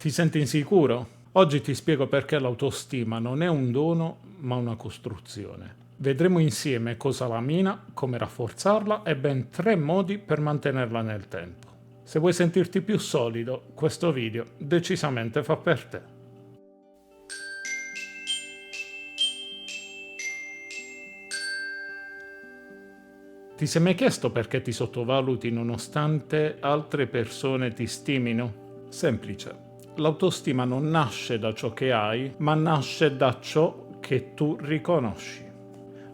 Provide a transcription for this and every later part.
Ti senti insicuro? Oggi ti spiego perché l'autostima non è un dono, ma una costruzione. Vedremo insieme cosa la mina, come rafforzarla e ben 3 modi per mantenerla nel tempo. Se vuoi sentirti più solido, questo video decisamente fa per te. Ti sei mai chiesto perché ti sottovaluti nonostante altre persone ti stimino? Semplice. L'autostima non nasce da ciò che hai, ma nasce da ciò che tu riconosci.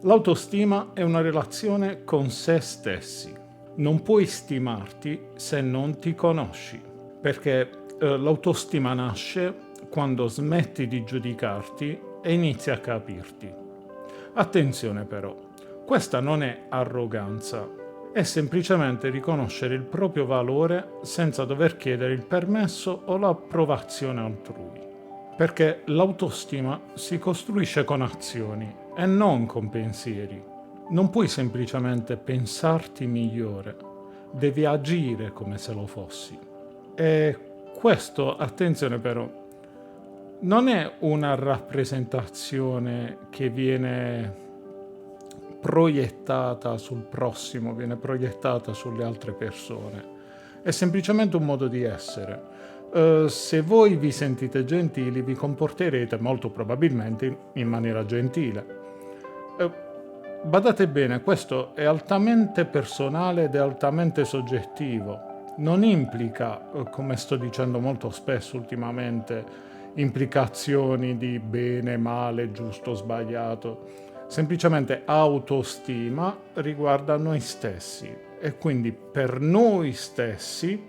L'autostima è una relazione con se stessi. Non puoi stimarti se non ti conosci, perché l'autostima nasce quando smetti di giudicarti e inizi a capirti. Attenzione però, questa non è arroganza, è semplicemente riconoscere il proprio valore senza dover chiedere il permesso o l'approvazione altrui. Perché l'autostima si costruisce con azioni e non con pensieri. Non puoi semplicemente pensarti migliore, devi agire come se lo fossi. E questo, attenzione però, non è una rappresentazione che viene proiettata sul prossimo, viene proiettata sulle altre persone. È semplicemente un modo di essere. Se voi vi sentite gentili, vi comporterete molto probabilmente in maniera gentile. Badate bene, questo è altamente personale ed è altamente soggettivo. Non implica, come sto dicendo molto spesso ultimamente, implicazioni di bene, male, giusto, sbagliato. Semplicemente autostima riguarda noi stessi e quindi per noi stessi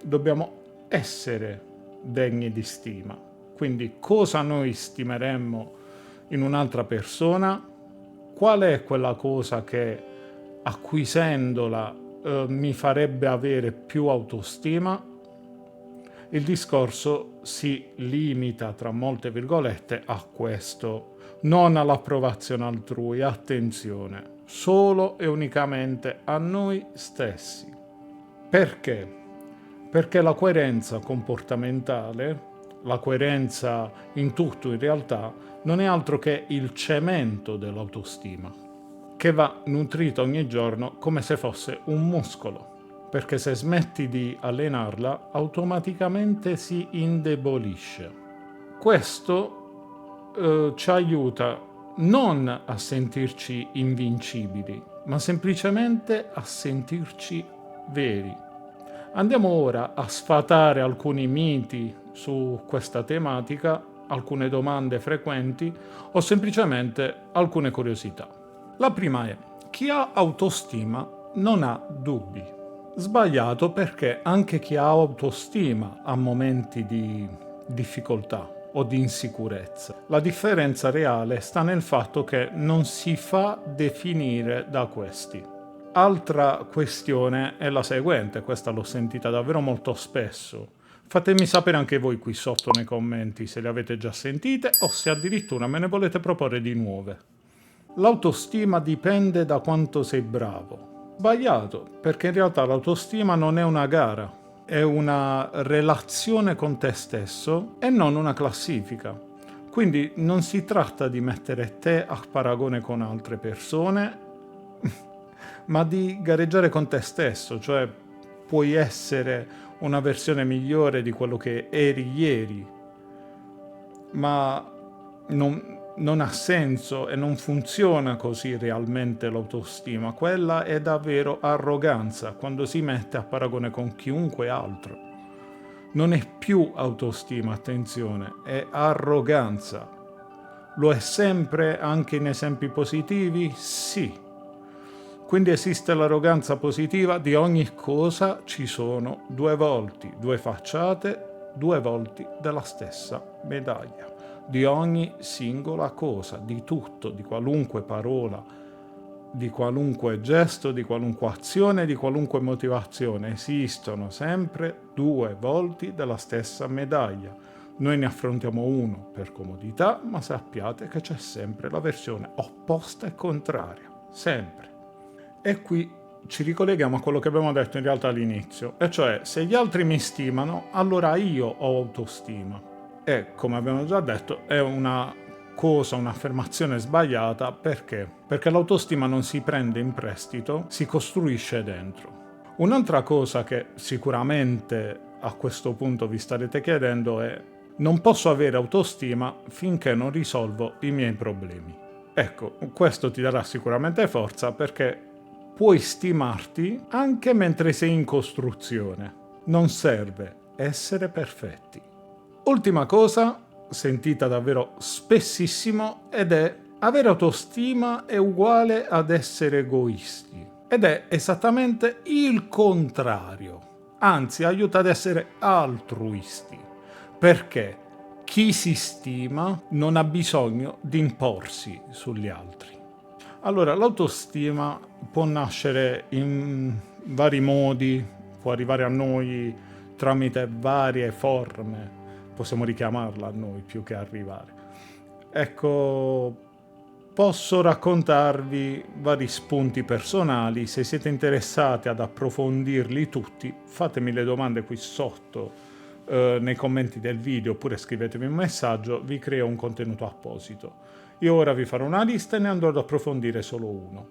dobbiamo essere degni di stima. Quindi cosa noi stimeremmo in un'altra persona? Qual è quella cosa che acquisendola mi farebbe avere più autostima? Il discorso si limita, tra molte virgolette, a questo, non all'approvazione altrui, attenzione, solo e unicamente a noi stessi. Perché? Perché la coerenza comportamentale, la coerenza in tutto in realtà, non è altro che il cemento dell'autostima, che va nutrito ogni giorno come se fosse un muscolo. Perché se smetti di allenarla, automaticamente si indebolisce. Questo ci aiuta non a sentirci invincibili, ma semplicemente a sentirci veri. Andiamo ora a sfatare alcuni miti su questa tematica, alcune domande frequenti o semplicemente alcune curiosità. La prima è: chi ha autostima non ha dubbi. Sbagliato, perché anche chi ha autostima ha momenti di difficoltà o di insicurezza. La differenza reale sta nel fatto che non si fa definire da questi. Altra questione è la seguente, questa l'ho sentita davvero molto spesso. Fatemi sapere anche voi qui sotto nei commenti se le avete già sentite o se addirittura me ne volete proporre di nuove. L'autostima dipende da quanto sei bravo. Sbagliato, perché in realtà l'autostima non è una gara, è una relazione con te stesso e non una classifica. Quindi non si tratta di mettere te a paragone con altre persone, ma di gareggiare con te stesso, cioè puoi essere una versione migliore di quello che eri ieri, ma non ha senso e non funziona così realmente l'autostima. Quella è davvero arroganza quando si mette a paragone con chiunque altro. Non è più autostima, attenzione, è arroganza. Lo è sempre anche in esempi positivi? Sì. Quindi esiste l'arroganza positiva. Di ogni cosa ci sono due volti, due facciate, due volti della stessa medaglia. Di ogni singola cosa, di tutto, di qualunque parola, di qualunque gesto, di qualunque azione, di qualunque motivazione. Esistono sempre due volti della stessa medaglia. Noi ne affrontiamo uno per comodità, ma sappiate che c'è sempre la versione opposta e contraria. Sempre. E qui ci ricolleghiamo a quello che abbiamo detto in realtà all'inizio, e cioè se gli altri mi stimano, allora io ho autostima. E come abbiamo già detto, è una cosa, un'affermazione sbagliata. Perché? Perché l'autostima non si prende in prestito, si costruisce dentro. Un'altra cosa che sicuramente a questo punto vi starete chiedendo è: non posso avere autostima finché non risolvo i miei problemi. Ecco, questo ti darà sicuramente forza, perché puoi stimarti anche mentre sei in costruzione. Non serve essere perfetti. Ultima cosa, sentita davvero spessissimo, ed è: avere autostima è uguale ad essere egoisti. Ed è esattamente il contrario. Anzi, aiuta ad essere altruisti. Perché chi si stima non ha bisogno di imporsi sugli altri. Allora, l'autostima può nascere in vari modi, può arrivare a noi tramite varie forme, possiamo richiamarla a noi più che arrivare. Ecco, posso raccontarvi vari spunti personali. Se siete interessati ad approfondirli tutti, fatemi le domande qui sotto nei commenti del video, oppure scrivetemi un messaggio, vi creo un contenuto apposito. Io ora vi farò una lista e ne andrò ad approfondire solo uno.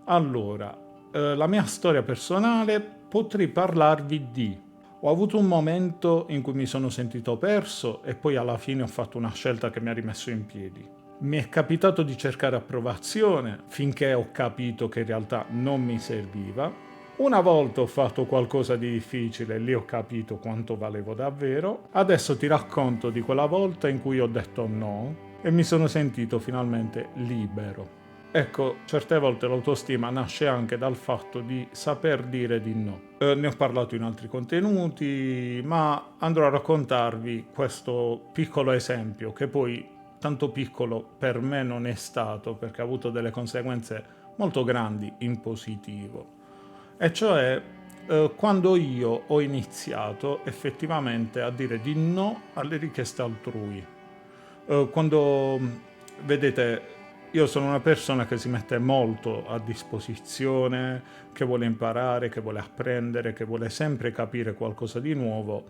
Allora, la mia storia personale, potrei parlarvi di: ho avuto un momento in cui mi sono sentito perso e poi alla fine ho fatto una scelta che mi ha rimesso in piedi. Mi è capitato di cercare approvazione finché ho capito che in realtà non mi serviva. Una volta ho fatto qualcosa di difficile e lì ho capito quanto valevo davvero. Adesso ti racconto di quella volta in cui ho detto no e mi sono sentito finalmente libero. Ecco, certe volte l'autostima nasce anche dal fatto di saper dire di no. Ne ho parlato in altri contenuti, ma andrò a raccontarvi questo piccolo esempio, che poi tanto piccolo per me non è stato, perché ha avuto delle conseguenze molto grandi in positivo. E cioè quando io ho iniziato effettivamente a dire di no alle richieste altrui. Quando, vedete, io sono una persona che si mette molto a disposizione, che vuole imparare, che vuole apprendere, che vuole sempre capire qualcosa di nuovo,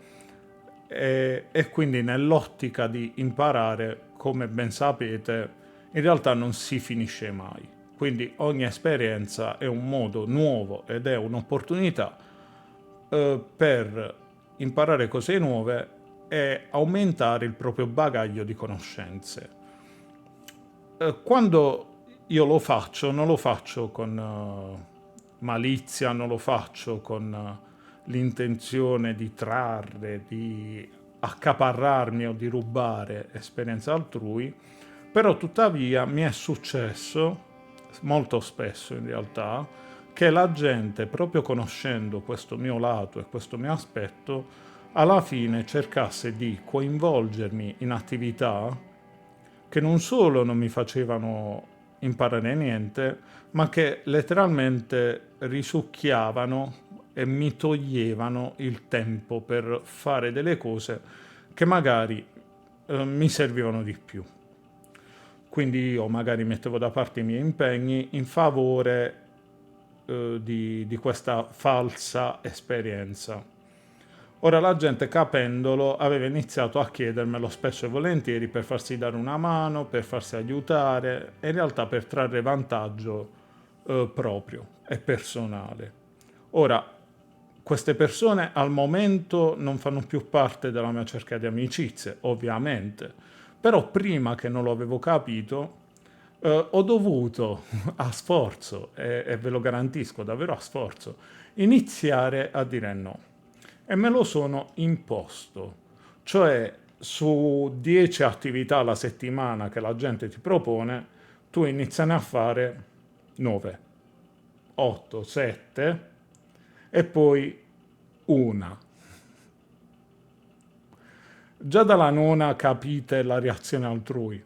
e quindi nell'ottica di imparare, come ben sapete, in realtà non si finisce mai. Quindi ogni esperienza è un modo nuovo ed è un'opportunità per imparare cose nuove e aumentare il proprio bagaglio di conoscenze. Quando io lo faccio, non lo faccio con malizia, non lo faccio con l'intenzione di trarre, di accaparrarmi o di rubare esperienze altrui, però tuttavia mi è successo, molto spesso in realtà, che la gente, proprio conoscendo questo mio lato e questo mio aspetto, alla fine cercasse di coinvolgermi in attività che non solo non mi facevano imparare niente, ma che letteralmente risucchiavano e mi toglievano il tempo per fare delle cose che magari mi servivano di più. Quindi io magari mettevo da parte i miei impegni in favore di questa falsa esperienza. Ora la gente, capendolo, aveva iniziato a chiedermelo spesso e volentieri per farsi dare una mano, per farsi aiutare e in realtà per trarre vantaggio proprio e personale. Ora, queste persone al momento non fanno più parte della mia cerchia di amicizie, ovviamente, però prima che non lo avevo capito, ho dovuto, a sforzo, e ve lo garantisco, davvero a sforzo, iniziare a dire no. E me lo sono imposto. Cioè, su 10 attività alla settimana che la gente ti propone, tu iniziane a fare 9, 8, 7 e poi una. Già dalla nona capite la reazione altrui.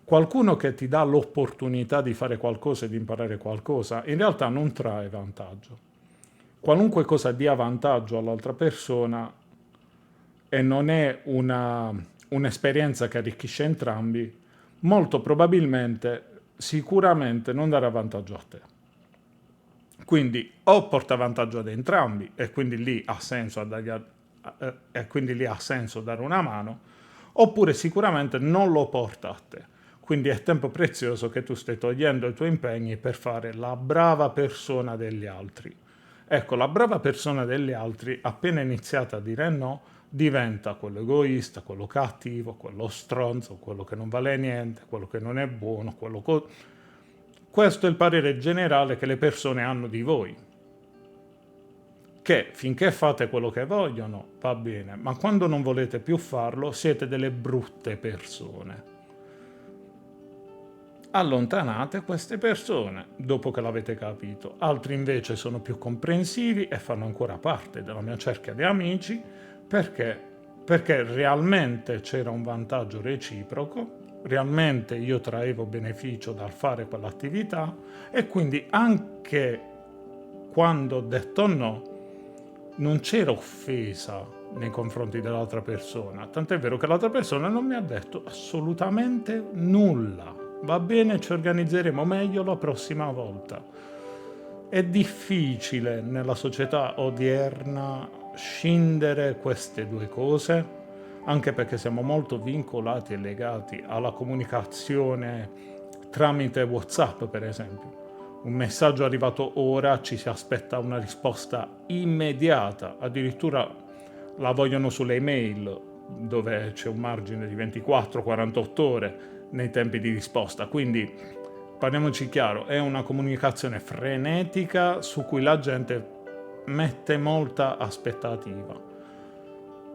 Qualcuno che ti dà l'opportunità di fare qualcosa e di imparare qualcosa, in realtà non trae vantaggio. Qualunque cosa dia vantaggio all'altra persona e non è un'esperienza che arricchisce entrambi, molto probabilmente, sicuramente non darà vantaggio a te. Quindi o porta vantaggio ad entrambi e quindi lì ha senso dare una mano, oppure sicuramente non lo porta a te. Quindi è tempo prezioso che tu stai togliendo i tuoi impegni per fare la brava persona degli altri. Ecco, la brava persona degli altri, appena iniziata a dire no, diventa quello egoista, quello cattivo, quello stronzo, quello che non vale niente, quello che non è buono, questo è il parere generale che le persone hanno di voi. Che finché fate quello che vogliono va bene, ma quando non volete più farlo siete delle brutte persone. Allontanate queste persone dopo che l'avete capito. Altri invece sono più comprensivi e fanno ancora parte della mia cerchia di amici perché realmente c'era un vantaggio reciproco, realmente io traevo beneficio dal fare quell'attività e quindi anche quando ho detto no non c'era offesa nei confronti dell'altra persona, tant'è vero che l'altra persona non mi ha detto assolutamente nulla. Va bene, ci organizzeremo meglio la prossima volta. È difficile nella società odierna scindere queste due cose, anche perché siamo molto vincolati e legati alla comunicazione tramite WhatsApp, per esempio. Un messaggio arrivato ora, ci si aspetta una risposta immediata, addirittura la vogliono sulle email, dove c'è un margine di 24-48 ore nei tempi di risposta. Quindi, parliamoci chiaro, è una comunicazione frenetica su cui la gente mette molta aspettativa.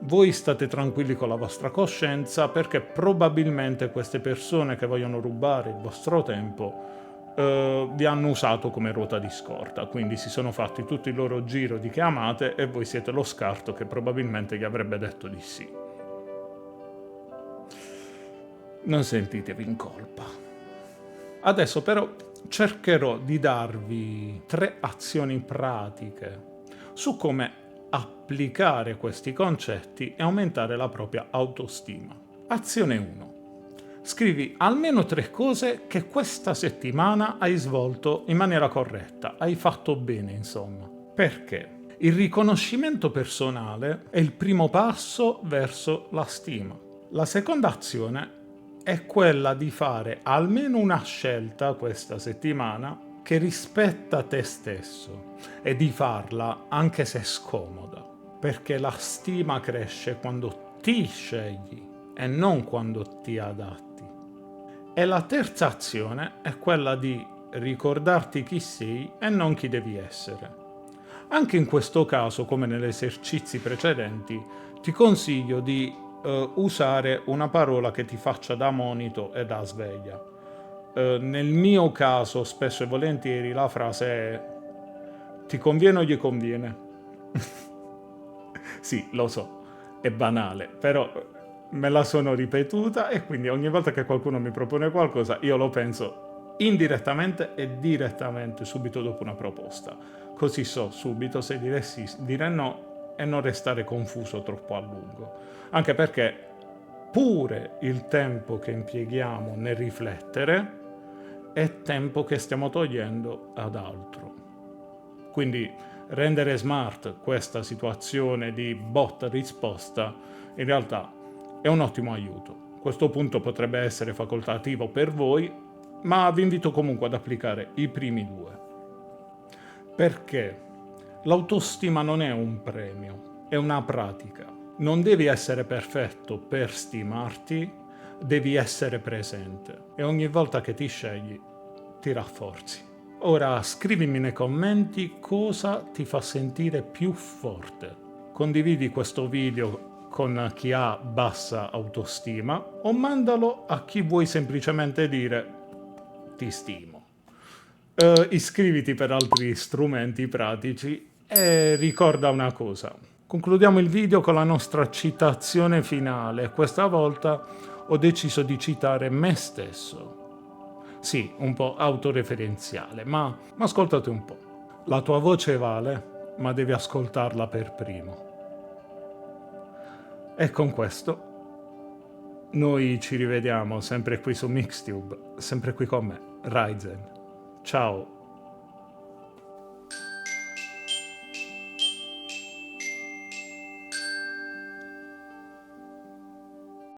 Voi state tranquilli con la vostra coscienza perché probabilmente queste persone che vogliono rubare il vostro tempo vi hanno usato come ruota di scorta, quindi si sono fatti tutto il loro giro di chiamate e voi siete lo scarto che probabilmente gli avrebbe detto di sì. Non sentitevi in colpa. Adesso però cercherò di darvi 3 azioni pratiche su come applicare questi concetti e aumentare la propria autostima. Azione 1. Scrivi almeno 3 cose che questa settimana hai svolto in maniera corretta, hai fatto bene, insomma. Perché? Il riconoscimento personale è il primo passo verso la stima. La seconda azione è quella di fare almeno una scelta questa settimana che rispetta te stesso e di farla anche se è scomoda, perché la stima cresce quando ti scegli e non quando ti adatti. E la terza azione è quella di ricordarti chi sei e non chi devi essere. Anche in questo caso, come negli esercizi precedenti, ti consiglio di usare una parola che ti faccia da monito e da sveglia. Nel mio caso, spesso e volentieri, la frase è: ti conviene o gli conviene? Sì, lo so, è banale, però me la sono ripetuta e quindi ogni volta che qualcuno mi propone qualcosa io lo penso indirettamente e direttamente subito dopo una proposta. Così so subito se dire sì, dire no e non restare confuso troppo a lungo. Anche perché pure il tempo che impieghiamo nel riflettere è tempo che stiamo togliendo ad altro. Quindi rendere smart questa situazione di botta risposta in realtà è un ottimo aiuto. Questo punto potrebbe essere facoltativo per voi, ma vi invito comunque ad applicare i primi 2. Perché l'autostima non è un premio, è una pratica. Non devi essere perfetto per stimarti, devi essere presente e ogni volta che ti scegli ti rafforzi. Ora scrivimi nei commenti cosa ti fa sentire più forte. Condividi questo video con chi ha bassa autostima o mandalo a chi vuoi semplicemente dire ti stimo. Iscriviti per altri strumenti pratici e ricorda una cosa. Concludiamo il video con la nostra citazione finale. Questa volta ho deciso di citare me stesso. Sì, un po' autoreferenziale, ma ascoltate un po'. La tua voce vale, ma devi ascoltarla per primo. E con questo noi ci rivediamo sempre qui su Mixtube, sempre qui con me, Ryzen. Ciao!